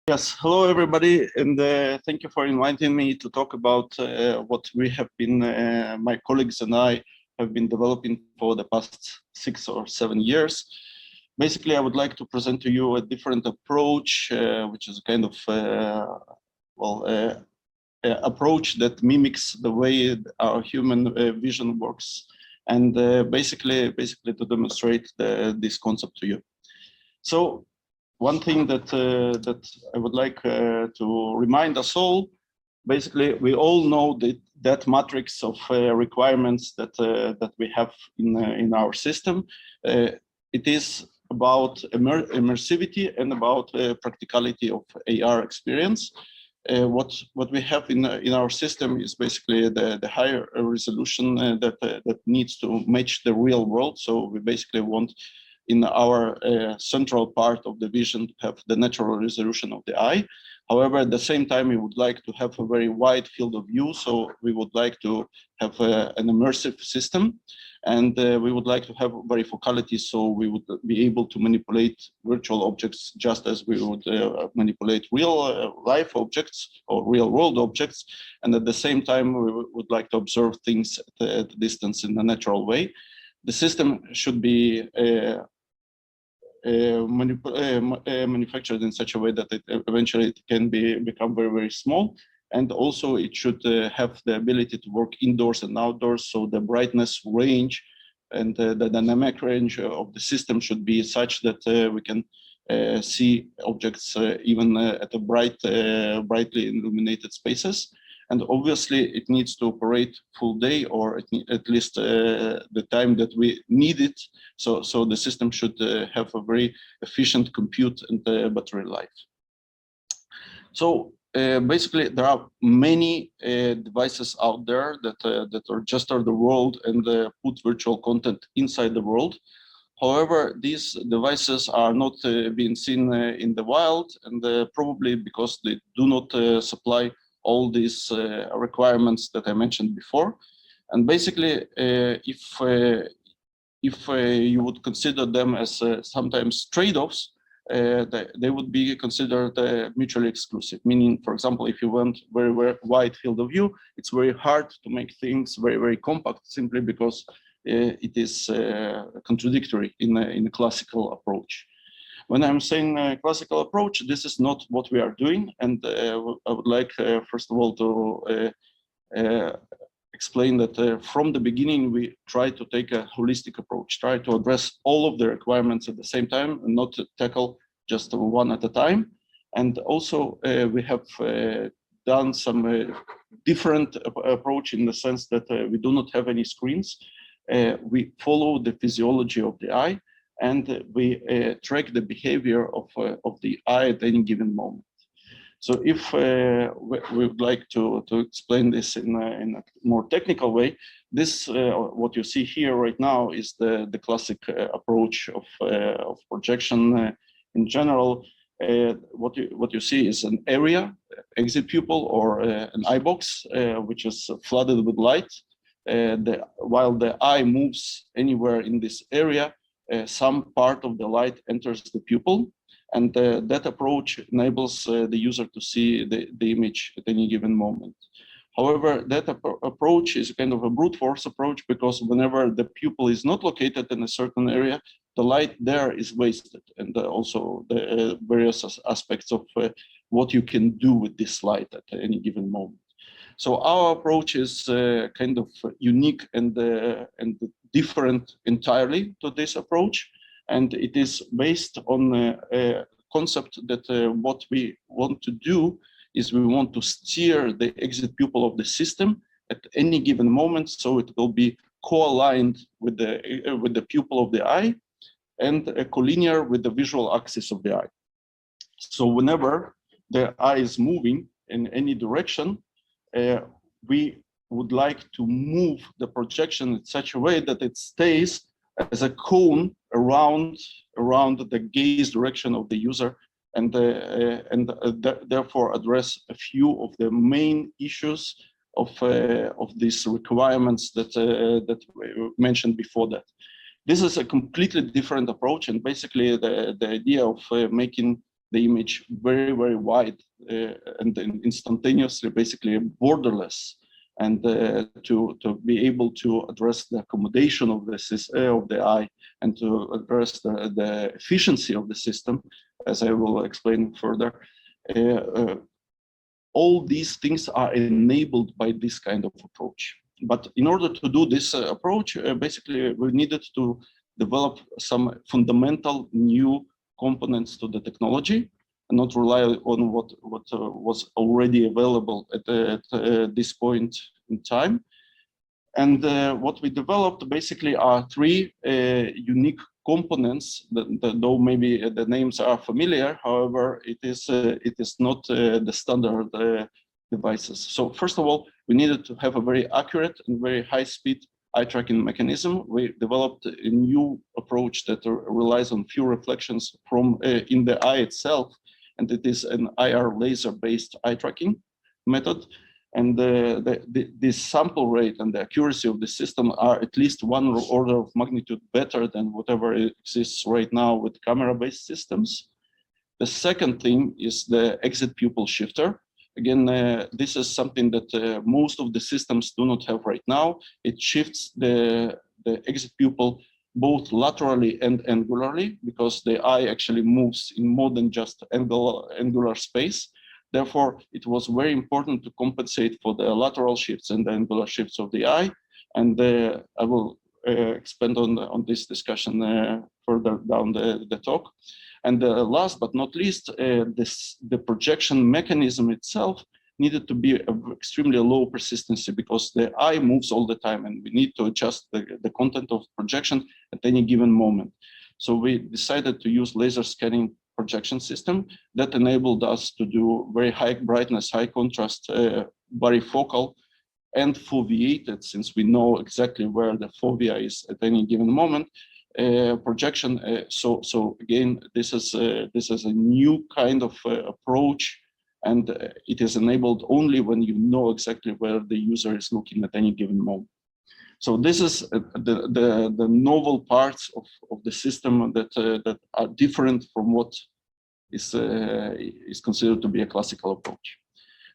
Yes, hello everybody, and thank you for inviting me to talk about what we have been, my colleagues and I have been developing for the past 6 or 7 years. Basically, I would like to present to you a different approach, which is a kind of approach that mimics the way our human vision works, and basically to demonstrate this concept to you. So one thing that I would like to remind us all, basically, we all know that matrix of requirements that we have in our system. It is about immersivity and about practicality of AR experience. What we have in our system is basically the higher resolution that needs to match the real world. So we basically want in our central part of the vision to have the natural resolution of the eye. However, at the same time, we would like to have a very wide field of view. So we would like to have an immersive system, and we would like to have varifocality. So we would be able to manipulate virtual objects just as we would manipulate real life objects or real world objects. And at the same time, we would like to observe things at a distance in a natural way. The system should be manufactured in such a way that it eventually can become very, very small. And also it should have the ability to work indoors and outdoors. So the brightness range and the dynamic range of the system should be such that we can see objects even at a brightly illuminated spaces. And obviously it needs to operate full day, or at least the time that we need it. So the system should have a very efficient compute and battery life. So basically there are many devices out there that are just the world and put virtual content inside the world. However, these devices are not being seen in the wild, and probably because they do not supply all these requirements that I mentioned before. And basically, if you would consider them as sometimes trade-offs, they would be considered mutually exclusive. Meaning, for example, if you want very, very wide field of view, it's very hard to make things very, very compact simply because it is contradictory in a classical approach. When I'm saying classical approach, this is not what we are doing. And I would like, first of all, to explain that from the beginning, we try to take a holistic approach, try to address all of the requirements at the same time and not to tackle just one at a time. And also, we have done some different approach in the sense that we do not have any screens. We follow the physiology of the eye, and we track the behavior of the eye at any given moment. So if we would like to explain this in a more technical way, this what you see here right now is the classic approach of projection in general. What you see is an area, exit pupil, or an eye box, which is flooded with light. While the eye moves anywhere in this area, some part of the light enters the pupil, and that approach enables the user to see the image at any given moment. However, that approach is kind of a brute force approach, because whenever the pupil is not located in a certain area, the light there is wasted, and also the various aspects of what you can do with this light at any given moment. So our approach is kind of unique and different entirely to this approach, and it is based on a concept that what we want to do is we want to steer the exit pupil of the system at any given moment, so it will be co-aligned with the pupil of the eye and collinear with the visual axis of the eye. So whenever the eye is moving in any direction, we would like to move the projection in such a way that it stays as a cone around the gaze direction of the user, and therefore address a few of the main issues of these requirements that we mentioned before that. This is a completely different approach, and basically the idea of making the image very, very wide and then instantaneously, basically borderless, and to be able to address the accommodation of the eye and to address the efficiency of the system, as I will explain further. All these things are enabled by this kind of approach. But in order to do this approach, basically we needed to develop some fundamental new components to the technology and not rely on what was already available at this point in time. And what we developed basically are three unique components that though maybe the names are familiar, however, it is not the standard devices. So first of all, we needed to have a very accurate and very high-speed eye tracking mechanism. We developed a new approach that relies on few reflections from in the eye itself, and it is an IR laser-based eye tracking method. And the sample rate and the accuracy of the system are at least one order of magnitude better than whatever exists right now with camera-based systems. The second thing is the exit pupil shifter. Again, this is something that most of the systems do not have right now. It shifts the exit pupil both laterally and angularly, because the eye actually moves in more than just angular space. Therefore, it was very important to compensate for the lateral shifts and the angular shifts of the eye. And I will expand on this discussion further down the talk. And last but not least, the projection mechanism itself needed to be extremely low persistency, because the eye moves all the time and we need to adjust the content of projection at any given moment. So we decided to use laser scanning projection system that enabled us to do very high brightness, high contrast, varifocal and foveated, since we know exactly where the fovea is at any given moment, projection. So again, this is a new kind of approach, and it is enabled only when you know exactly where the user is looking at any given moment. So this is the novel parts of the system that are different from what is considered to be a classical approach.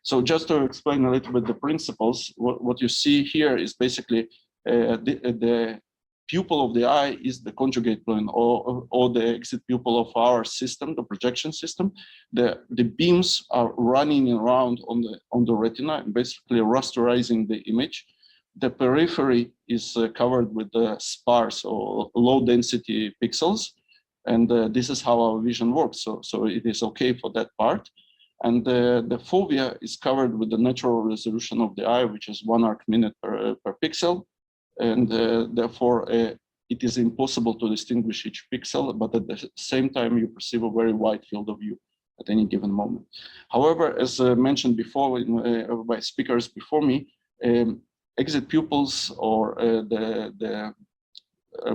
So just to explain a little bit the principles, what you see here is basically the pupil of the eye is the conjugate plane or the exit pupil of our system, the projection system. The beams are running around on the retina and basically rasterizing the image. The periphery is covered with sparse or low density pixels. And this is how our vision works. So it is okay for that part. And the fovea is covered with the natural resolution of the eye, which is 1 arc minute per pixel. And therefore, it is impossible to distinguish each pixel, but at the same time, you perceive a very wide field of view at any given moment. However, as mentioned before by speakers before me, exit pupils or the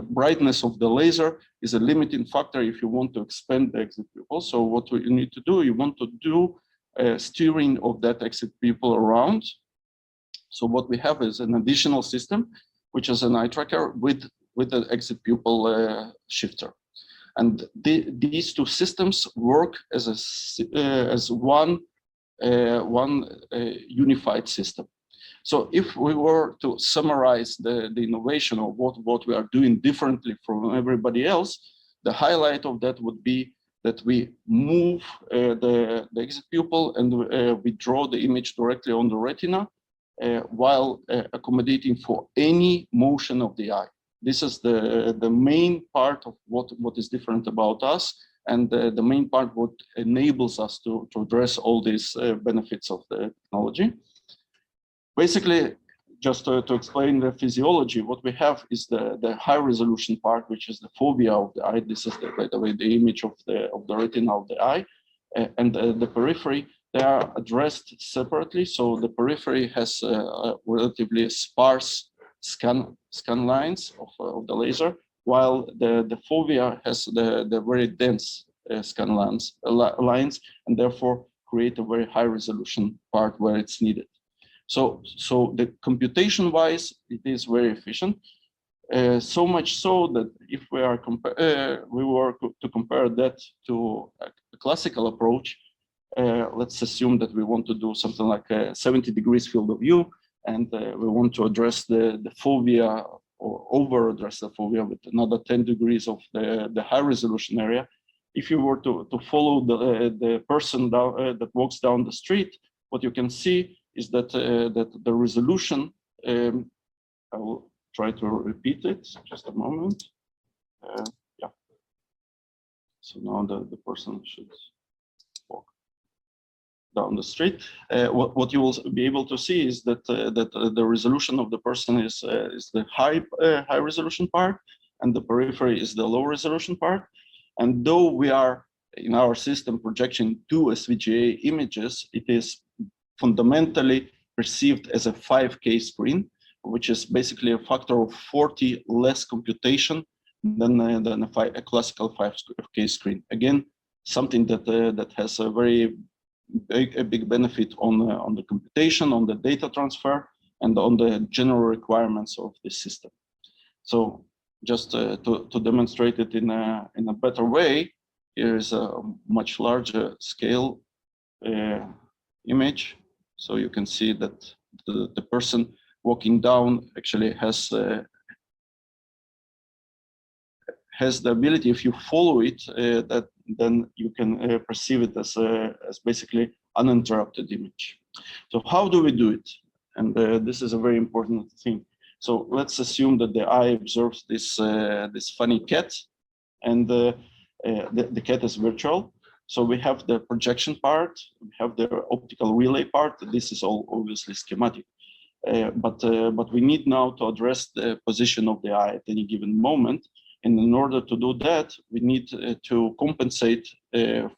brightness of the laser is a limiting factor if you want to expand the exit pupil. So what you need to do, you want to do steering of that exit pupil around. So what we have is an additional system, which is an eye tracker with the exit pupil shifter. And these two systems work as one unified system. So if we were to summarize the innovation of what we are doing differently from everybody else, the highlight of that would be that we move the exit pupil and we draw the image directly on the retina while accommodating for any motion of the eye. This is the main part of what is different about us, and the main part what enables us to address all these benefits of the technology. Basically, just to explain the physiology, what we have is the high resolution part, which is the fovea of the eye. This is, by the way, the image of the retina of the eye, and the periphery. They are addressed separately. So the periphery has relatively sparse scan lines of the laser, while the fovea has the very dense scan lines, and therefore create a very high resolution part where it's needed. So the computation-wise, it is very efficient. So much so that if we were to compare that to a classical approach, let's assume that we want to do something like a 70 degrees field of view, and we want to address the fovea or over address the fovea with another 10 degrees of the high resolution area. If you were to follow the person down, that walks down the street, what you can see is that that the resolution, I will try to repeat it, just a moment. Yeah. So now the person should walk down the street. What you will be able to see is that the resolution of the person is the high resolution part, and the periphery is the low resolution part. And though we are in our system projecting 2 SVGA images, it is fundamentally perceived as a 5K screen, which is basically a factor of 40 less computation than a classical 5K screen. Again, something that has a very big benefit on the computation, on the data transfer, and on the general requirements of the system. So just to demonstrate it in a better way, here is a much larger scale image. So you can see that the person walking down actually has the ability, if you follow it, that then you can perceive it as basically uninterrupted image. So how do we do it? And this is a very important thing. So let's assume that the eye observes this this funny cat, and the cat is virtual. So we have the projection part, we have the optical relay part. This is all obviously schematic, but we need now to address the position of the eye at any given moment. And in order to do that, we need to compensate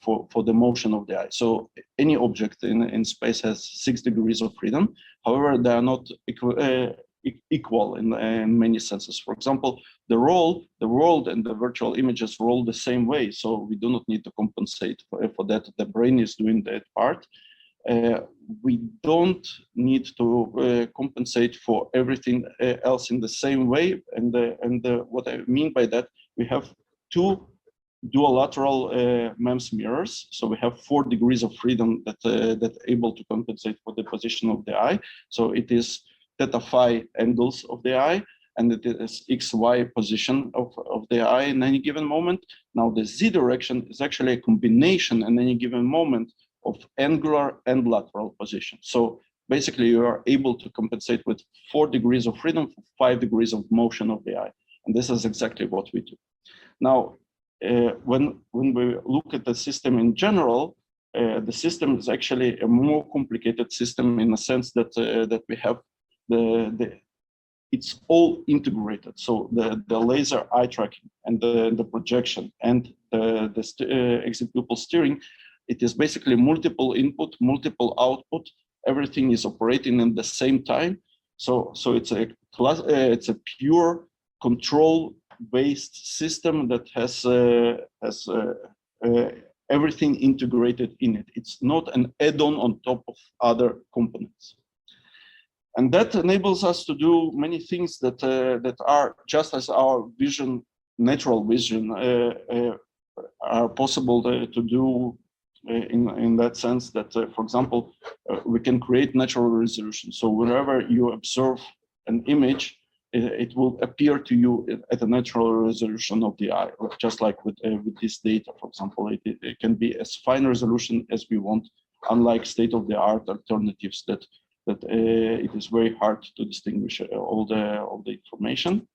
for the motion of the eye. So any object in space has 6 degrees of freedom. However, they are not equal in many senses. For example, the world and the virtual images roll the same way, so we do not need to compensate for that. The brain is doing that part. We don't need to compensate for everything else in the same way. And what I mean by that, we have 2 dual lateral MEMS mirrors. So we have 4 degrees of freedom that able to compensate for the position of the eye. So it is theta phi angles of the eye, and it is XY position of the eye in any given moment. Now the Z direction is actually a combination in any given moment of angular and lateral position. So basically you are able to compensate with 4 degrees of freedom for 5 degrees of motion of the eye. And this is exactly what we do. Now, when we look at the system in general, the system is actually a more complicated system in the sense that that we have it's all integrated. So the laser eye tracking and the projection and the exit pupil steering, it is basically multiple input, multiple output. Everything is operating in the same time. So it's a pure control-based system that has everything integrated in it. It's not an add-on on top of other components. And that enables us to do many things that are just as our vision, natural vision, are possible to do in that sense that, for example, we can create natural resolution. So wherever you observe an image, it will appear to you at a natural resolution of the eye, just like with this data, for example. It can be as fine resolution as we want, unlike state-of-the-art alternatives that it is very hard to distinguish all the information.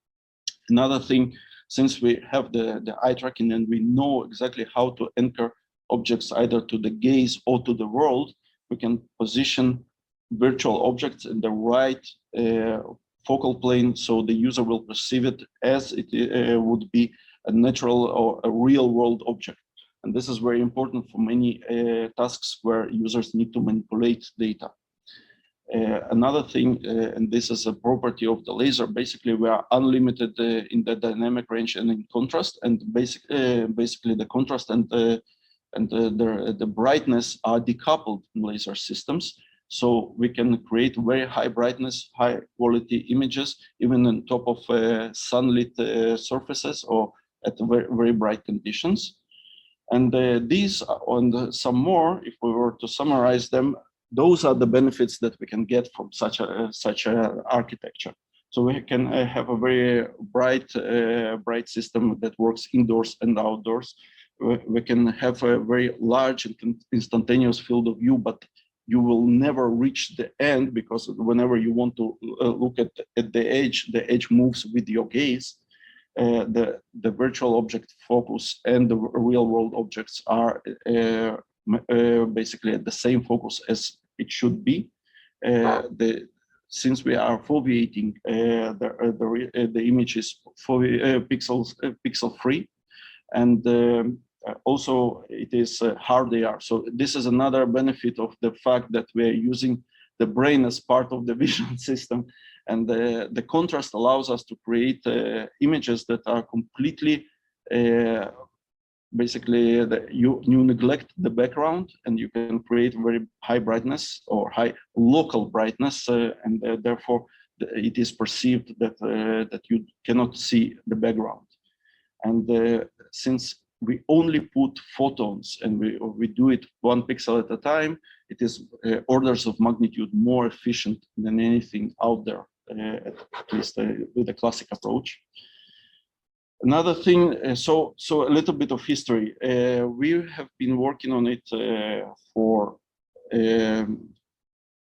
Another thing, since we have the eye tracking and we know exactly how to anchor objects either to the gaze or to the world, we can position virtual objects in the right focal plane, so the user will perceive it as it would be a natural or a real world object. And this is very important for many tasks where users need to manipulate data. Another thing, and this is a property of the laser, basically we are unlimited in the dynamic range and in contrast, and basically the contrast and the brightness are decoupled in laser systems. So we can create very high brightness, high quality images, even on top of sunlit surfaces or at very, very bright conditions. And these and some more, if we were to summarize them, those are the benefits that we can get from such a architecture. So we can have a very bright system that works indoors and outdoors. We can have a very large and instantaneous field of view, but you will never reach the end, because whenever you want to look at the edge moves with your gaze. The virtual object focus and the real world objects are basically at the same focus as it should be. Since we are foveating, the image is pixel free, and also it is hard AR. So this is another benefit of the fact that we are using the brain as part of the vision system, and the contrast allows us to create images that are completely basically you neglect the background, and you can create very high brightness or high local brightness, and therefore it is perceived that that you cannot see the background. And since we only put photons and we do it 1 pixel at a time, it is orders of magnitude more efficient than anything out there, at least with the classic approach. Another thing, so a little bit of history. We have been working on it for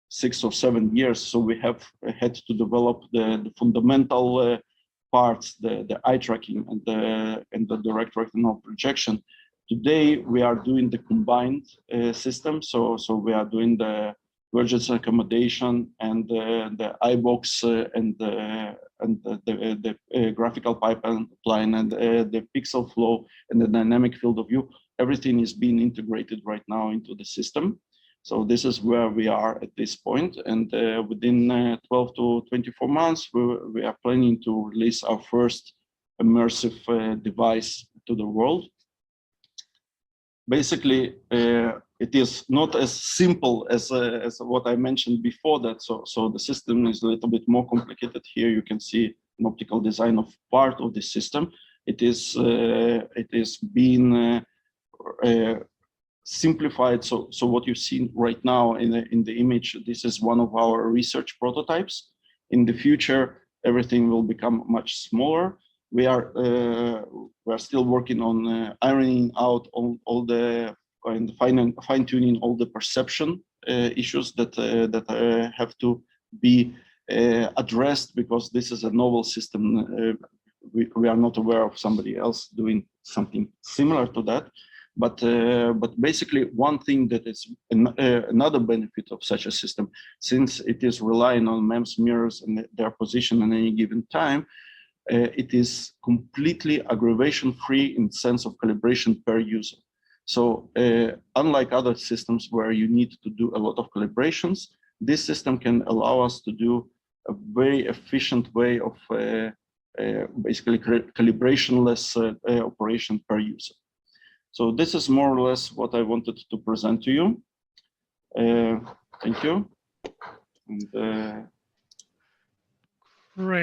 6 or 7 years. So we have had to develop the fundamental parts, the eye tracking and the direct retinal projection. Today we are doing the combined system. So we are doing the convergence accommodation and the iBox and the graphical pipeline and the pixel flow and the dynamic field of view. Everything is being integrated right now into the system. So this is where we are at this point, and within 12 to 24 months, we are planning to release our first immersive device to the world. Basically, it is not as simple as what I mentioned before that. So the system is a little bit more complicated. Here you can see an optical design of part of the system. It is being simplified. So what you see right now in the image, this is one of our research prototypes. In the future, everything will become much smaller. We are still working on ironing out all the and fine-tuning all the perception issues that have to be addressed, because this is a novel system. We are not aware of somebody else doing something similar to that. But basically, one thing that is another benefit of such a system, since it is relying on MEMS mirrors and their position at any given time, it is completely aggravation-free in sense of calibration per user. So unlike other systems where you need to do a lot of calibrations, this system can allow us to do a very efficient way of basically calibration-less operation per user. So this is more or less what I wanted to present to you. Thank you. And, Great.